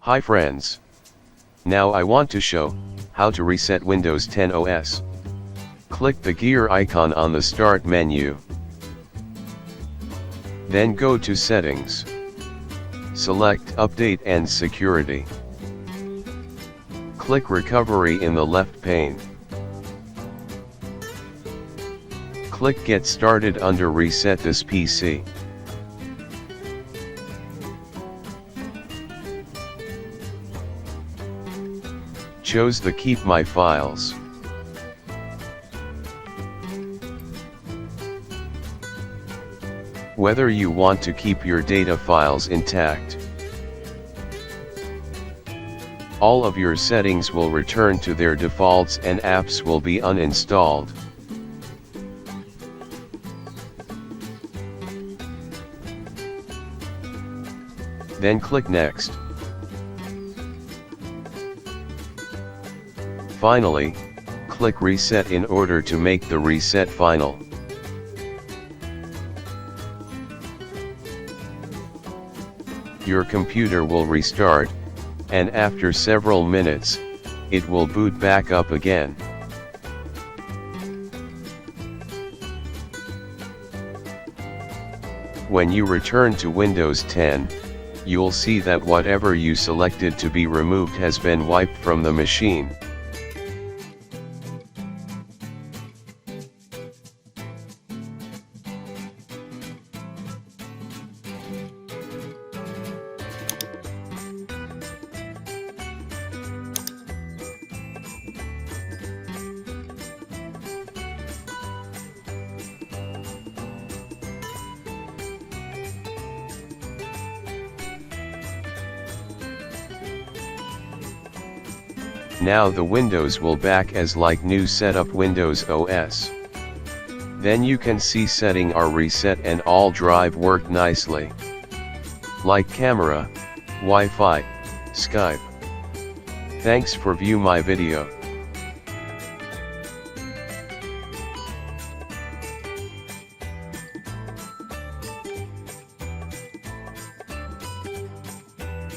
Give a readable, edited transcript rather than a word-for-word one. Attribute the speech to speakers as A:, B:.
A: Hi friends. Now I want to show how to reset Windows 10 OS. Click the gear icon on the Start menu. Then go to Settings. Select Update and Security. Click Recovery in the left pane. Click Get Started under Reset this PC. Choose the Keep My Files. Whether you want to keep your data files intact. All of your settings will return to their defaults and apps will be uninstalled. Then click Next. Finally, click Reset in order to make the reset final. Your computer will restart, and after several minutes, it will boot back up again. When you return to Windows 10, you'll see that whatever you selected to be removed has been wiped from the machine. Now the Windows will back as like new setup Windows OS. Then you can see setting are reset and all drive work nicely. Like camera, Wi-Fi, Skype. Thanks for view my video.